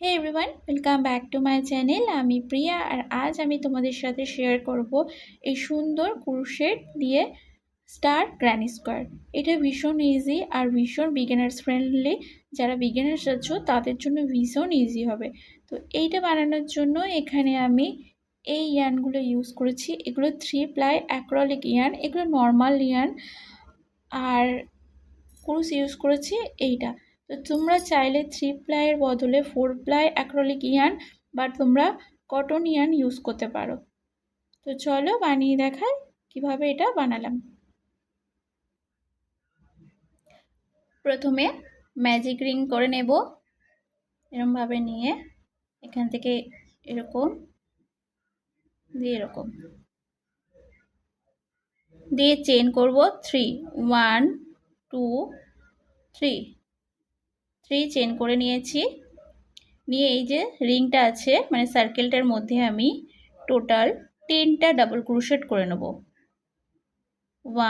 Hey everyone, welcome back to my channel. আমি প্রিয়া, আর আজ আমি তোমাদের সাথে শেয়ার করব এই সুন্দর ক্রোশেট দিয়ে স্টার গ্র্যানি স্কোয়ার। এটা ভীষণ ইজি আর ভীষণ বিগিনার্স ফ্রেন্ডলি। যারা বিগিনার্স আছো তাদের জন্য ভীষণ ইজি হবে। তো এইটা বানানোর জন্য এখানে আমি এই ইয়ার্নগুলো ইউজ করেছি। এগুলো 3 প্লাই অ্যাক্রলিক ইয়ার্ন, এগুলো নর্মাল ইয়ার্ন। আর ক্রুশ ইউজ করেছি এইটা। তো তোমরা চাইলে 3 প্লাইয়ের বদলে 4 প্লাই অ্যাক্রলিক ইয়ার্ন বা তোমরা কটন ইয়ার্ন ইউজ করতে পারো। তো চলো বানিয়ে দেখাই কিভাবে এটা বানালাম। প্রথমে ম্যাজিক রিং করে নেব, এরকমভাবে নিয়ে এখান থেকে এরকম দিয়ে এরকম দিয়ে চেন করব 3, 1 2 3 চেন করে নিয়েছি। নিয়ে এই যে রিংটা আছে মানে সার্কেলটার মধ্যে আমি টোটাল 10টা ডাবল ক্রোশেট করে নেব।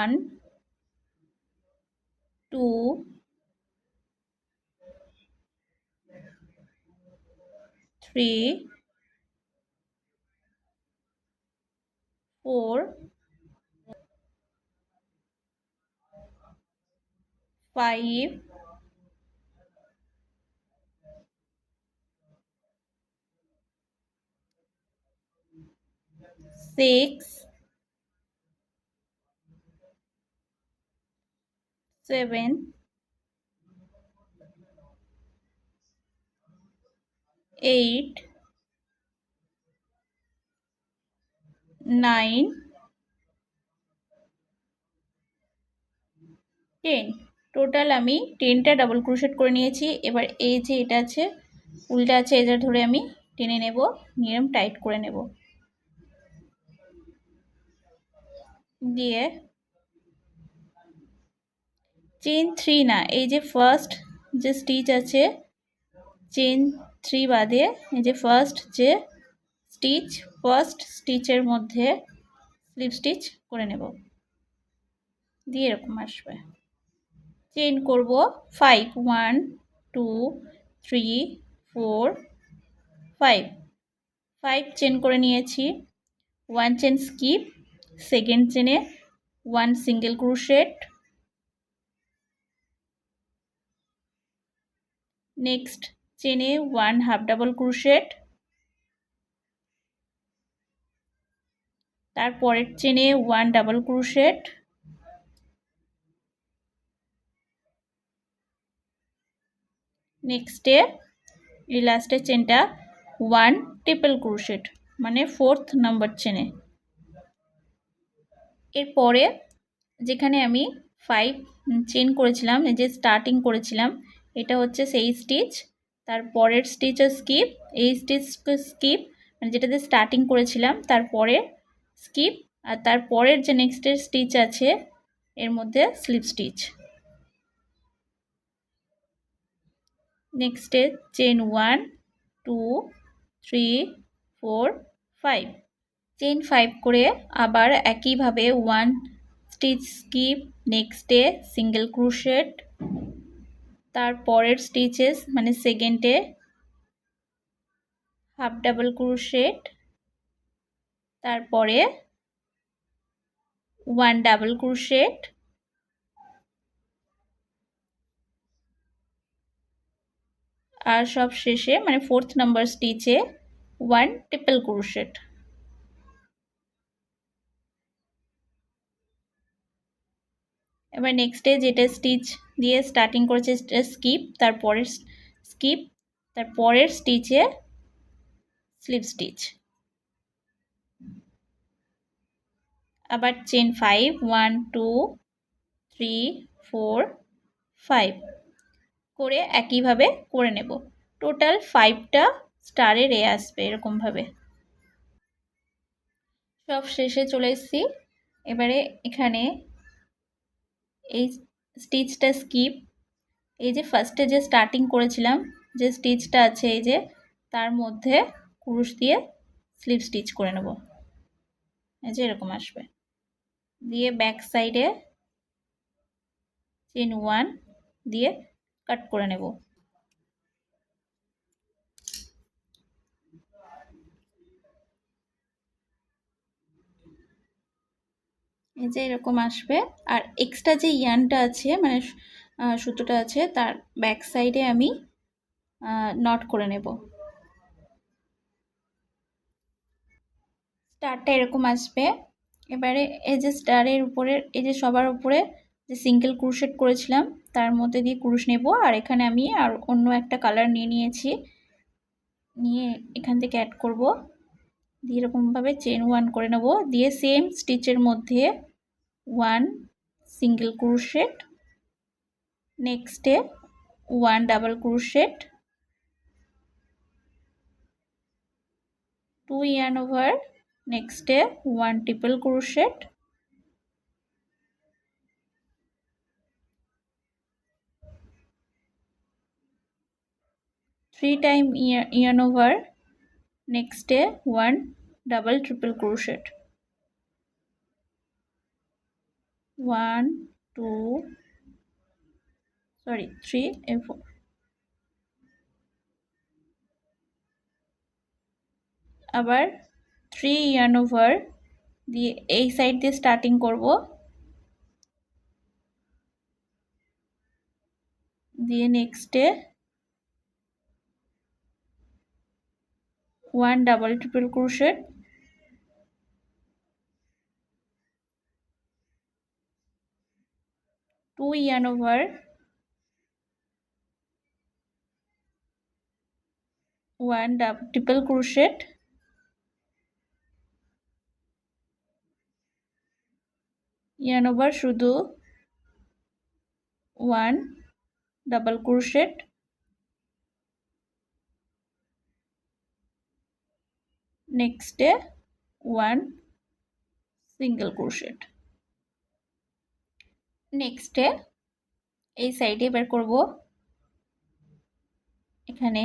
1 2 3 4 5 6 7 8 9 10। টোটাল আমি 10টা ডাবল ক্রোশেট করে নিয়েছি। এবার এই যে এটা আছে উল্টা আছে, এটা ধরে আমি টেনে নেব, নিয়ে টাইট করে নেব। দিয়ে চেন 3 না, এই যে ফার্স্ট যে স্টিচ আছে চেন 3 বাদে এই যে ফার্স্ট যে স্টিচ, ফার্স্ট স্টিচের মধ্যে স্লিপ স্টিচ করে নেব, দিয়ে এরকম আসবে। চেন করব 5, 1 2 3 4 5 5 চেন করে নিয়েছি। 1 চেন স্কিপ, সেকেন্ড চেনে 1 সিঙ্গেল ক্রোশেট, নেক্সট চেনে 1 হাফ ডাবল ক্রোশেট, তারপরের চেনে 1 ডাবল ক্রোশেট, নেক্সটে এই লাস্টের চেনটা 1 ট্রিপল ক্রোশেট মানে 4th নাম্বার চেনে। এরপরে যেখানে আমি 5 চেন করেছিলাম, এই যে স্টার্টিং করেছিলাম, এটা হচ্ছে সেই স্টিচ। তারপরের স্টিচও স্কিপ, এই স্টিচ স্কিপ মানে যেটাতে স্টার্টিং করেছিলাম তারপরে স্কিপ, আর তারপরের যে নেক্সটের স্টিচ আছে এর মধ্যে স্লিপ স্টিচ। নেক্সটে চেন 1 2 3 4 5 চেন 5 করে আবার একইভাবে 1 স্টিচ স্কিপ, নেক্সটে সিঙ্গেল ক্রোশেট, তারপরের স্টিচেস মানে সেকেন্ডে হাফ ডাবল ক্রোশেট, তারপরে 1 ডাবল ক্রোশেট, আর সব শেষে মানে 4th নাম্বার স্টিচে 1 ট্রিপল ক্রোশেট। এবার নেক্সটে যেটা স্টিচ দিয়ে স্টার্টিং করেছে স্কিপ, তারপরের স্কিপ, তারপরের স্টিচে স্লিপ স্টিচ। আবার চেন 5 1 2 3 4 5 করে একইভাবে করে নেব। টোটাল 5টা স্টারের এ আসবে এরকমভাবে। সব শেষে চলে এসেছি। এবারে এখানে এই স্টিচটা স্কিপ, এই যে ফার্স্টে যে স্টার্টিং করেছিলাম যে স্টিচটা আছে এই যে তার মধ্যে ক্রুশ দিয়ে স্লিপ স্টিচ করে নেব, এই যে এরকম আসবে। দিয়ে ব্যাক সাইডে চেন 1 দিয়ে কাট করে নেব। এই যে এরকম আসবে। আর এক্সট্রা যে ইয়ানটা আছে মানে সুতোটা আছে তার ব্যাক সাইডে আমি নট করে নেব। স্টারটা এরকম আসবে। এবারে এই যে স্টারের উপরের এই যে সবার উপরে যে সিঙ্গেল ক্রোশেট করেছিলাম তার মধ্যে দিয়ে ক্রুশ নেব। আর এখানে আমি আর অন্য একটা কালার নিয়ে নিয়েছি, নিয়ে এখান থেকে অ্যাড করব, দিয়ে এরকমভাবে চেন 1 করে নেব, দিয়ে সেম স্টিচের মধ্যে 1 সিঙ্গেল ক্রোশেট, নেক্সটে 1 ডাবল ক্রোশেট, 2 yarn over, নেক্সটে 1 triple crochet, 3 time yarn over, নেক্সটে 1 double triple crochet, 1 2 sorry 3 and 4, আবার 3 yarn over দিয়ে এই সাইড দিয়ে স্টার্টিং করব, দিয়ে নেক্সটে 1 double triple crochet, 2 yarn over, 1 double triple crochet, yarn over শুধু 1 double crochet, next 1 single crochet, next এই সাইডে বের করব, এখানে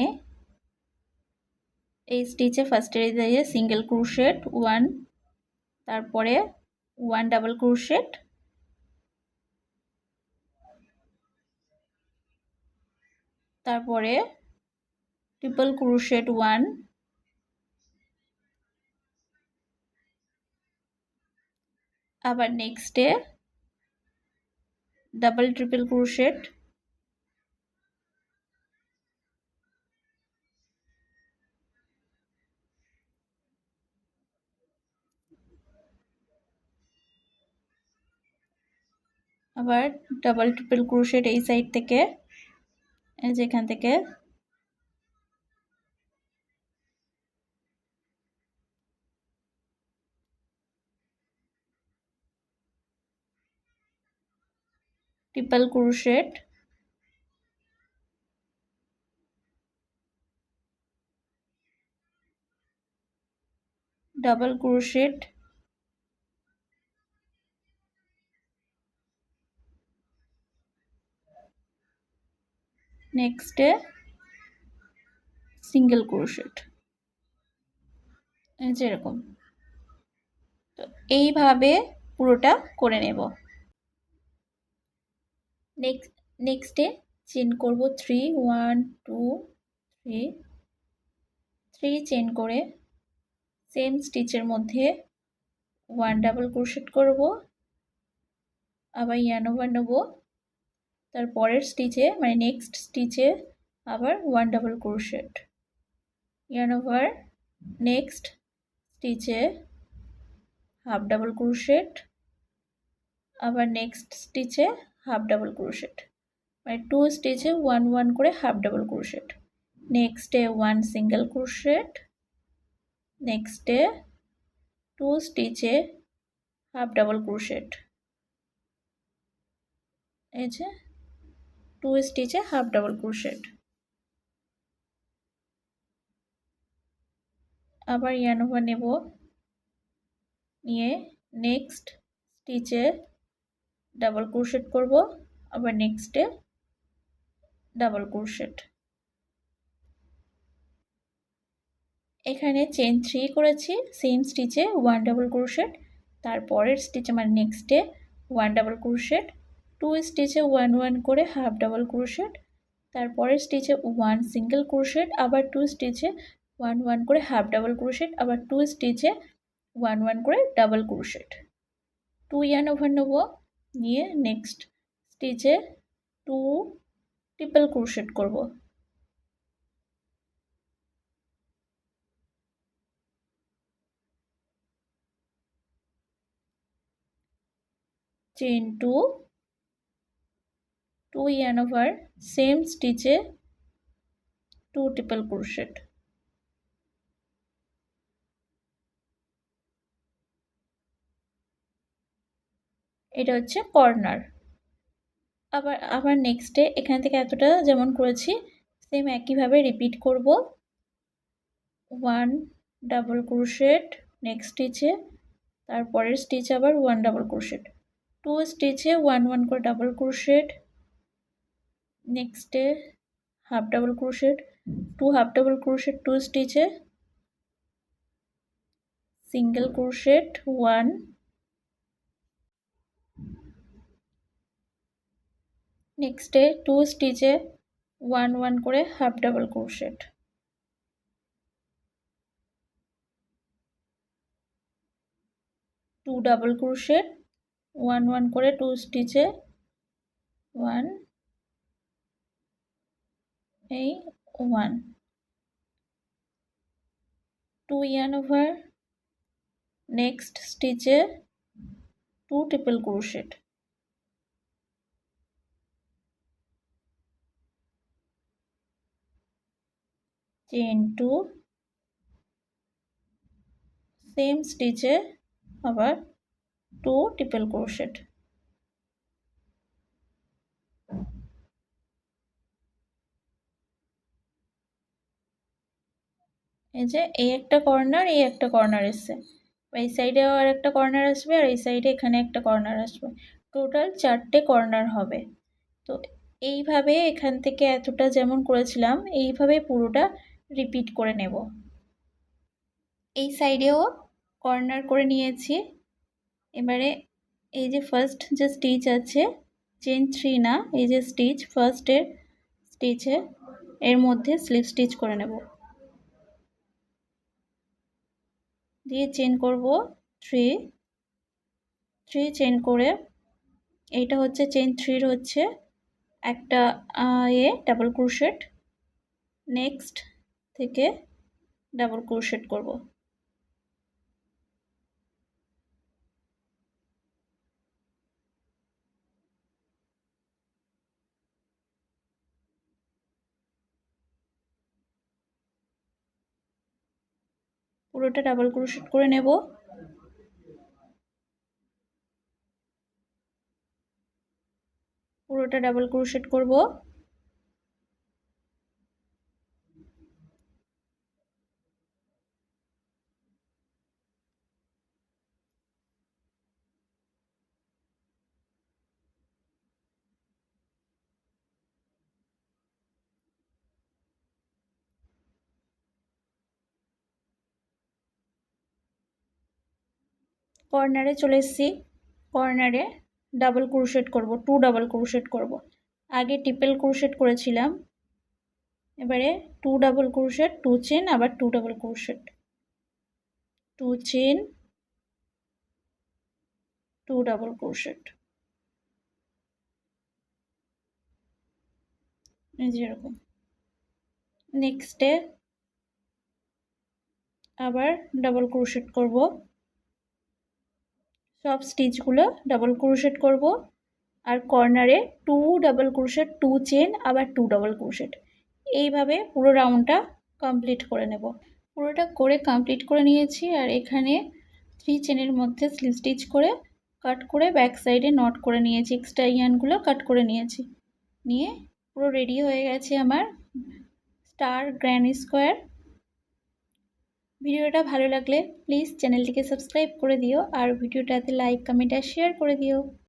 এই স্টিচে ফার্স্টে দিয়ে সিঙ্গেল ক্রোশেট 1, তারপরে 1 ডাবল ক্রোশেট, তারপরে ট্রিপল ক্রোশেট 1, আবার নেক্সটে ডাবল ট্রিপল ক্রোশেট, আবার ডাবল ট্রিপল ক্রোশেট এই সাইড থেকে, এই যে এখান থেকে ট্রিপল ক্রোশেট, ডাবল ক্রোশেট, নেক্সটে সিঙ্গেল ক্রোশেট, এই যে এরকম। তো এইভাবে পুরোটা করে নেব। নেক্সটে চেন করব 3 1 2 3, 3 চেন করে সেম স্টিচের মধ্যে 1 ডাবল ক্রোশেট করব, আবার ইয়ার্ন ওভার নেব, তারপরের স্টিচে মানে নেক্সট স্টিচে আবার 1 double crochet, yarn over, next স্টিচে হাফ ডাবল ক্রোশেট, আবার নেক্সট স্টিচে হাফ ডাবল ক্রোশেট, মানে 2 স্টিচে 1 1 করে হাফ ডাবল ক্রোশেট, নেক্সটে 1 সিঙ্গেল ক্রোশেট, নেক্সটে 2 স্টিচে হাফ ডাবল ক্রোশেট, এই যে 2 স্টিচে হাফ ডাবল ক্রোশেট, আবার ইয়ার্ন ওভার নেব, নিয়ে নেক্সট স্টিচে ডাবল ক্রোশেট করব, আবার নেক্সটে ডাবল ক্রোশেট, এখানে চেন 3 করেছি সেম স্টিচে 1 ডাবল ক্রোশেট, তারপরের স্টিচে মানে নেক্সটে 1 ডাবল ক্রোশেট, 2 স্টিচে 1 1 করে হাফ ডাবল ক্রোশেট, তারপরের স্টিচে 1 সিঙ্গেল ক্রোশেট, আবার 2 স্টিচে 1 1 করে হাফ ডাবল ক্রোশেট, আবার 2 স্টিচে 1 1 করে ডাবল ক্রোশেট, 2 yarn over নেব, নিয়ে নেক্সট স্টিচে 2 ট্রিপল ক্রোশেট করব। চেইন 2, 2 yarn over, সেম স্টিচে 2 ট্রিপল ক্রোশেট। এটা হচ্ছে কর্নার। আবার নেক্সটে এখান থেকে এতটা যেমন করেছি সেম একইভাবে রিপিট করব। 1 ডাবল ক্রোশেট নেক্সট স্টিচে, তারপরের স্টিচে আবার 1 ডাবল ক্রোশেট, 2 স্টিচে 1 1 করে ডাবল ক্রোশেট, নেক্সটে half double crochet, 2 half double crochet 2 স্টিচে, সিঙ্গেল ক্রোশেট 1, নেক্সটে 2 স্টিচে 1 1 করে half double crochet, 2 double crochet 1 1 করে 2 স্টিচে 1 এই 1, 2 yarn over, নেক্সট স্টিচে 2 ট্রিপল ক্রোশেট, চেইন 2, সেম স্টিচে আবার 2 ট্রিপল ক্রোশেট। এই যে এই একটা কর্নার, এই একটা কর্নার এসছে, এই সাইডে আর একটা কর্নার আসবে, আর এই সাইডে এখানে একটা কর্নার আসবে, টোটাল 4টে কর্নার হবে। তো এইভাবে এখান থেকে এতটা যেমন করেছিলাম এইভাবে পুরোটা রিপিট করে নেব। এই সাইডেও কর্নার করে নিয়েছি। এবারে এই যে ফার্স্ট যে স্টিচ আছে, চেইন 3 না, এই যে স্টিচ ফার্স্টের স্টিচে এর মধ্যে স্লিপ স্টিচ করে নেব, দিয়ে চেইন করব 3 চেইন করে, এইটা হচ্ছে চেইন 3 হচ্ছে একটা ডাবল ক্রোশেট, নেক্সট থেকে ডাবল ক্রোশেট করব, পুরোটা ডাবল ক্রোশেট করে নেব। পুরোটা ডাবল ক্রোশেট করব। কর্নারে চলে এসেছি, কর্নারে ডাবল ক্রোশেট করব, 2 ডাবল ক্রোশেট করব। আগে ট্রিপল ক্রোশেট করেছিলাম, এবারে 2 ডাবল ক্রোশেট, 2 চেন, আবার 2 double crochet, 2 chain 2 double crochet, এই যেরকম। নেক্সটে আবার ডাবল ক্রোশেট করব, সব স্টিচগুলো ডাবল ক্রোশেট করব, আর কর্নারে 2 ডাবল ক্রোশেট, 2 চেন, আবার 2 ডাবল ক্রোশেট, এইভাবে পুরো রাউন্ডটা কমপ্লিট করে নেব। পুরোটা করে কমপ্লিট করে নিয়েছি, আর এখানে 3 চেনের মধ্যে স্লিপ স্টিচ করে কাট করে ব্যাক সাইডে নট করে নিয়েছি, এক্সট্রা ইয়ার্নগুলো কাট করে নিয়েছি, নিয়ে পুরো রেডি হয়ে গেছে আমার স্টার গ্র্যানি স্কোয়ার। ভিডিওটা ভালো লাগলে প্লিজ চ্যানেলটিকে সাবস্ক্রাইব করে দিও, আর ভিডিওটাতে লাইক কমেন্ট আর শেয়ার করে দিও।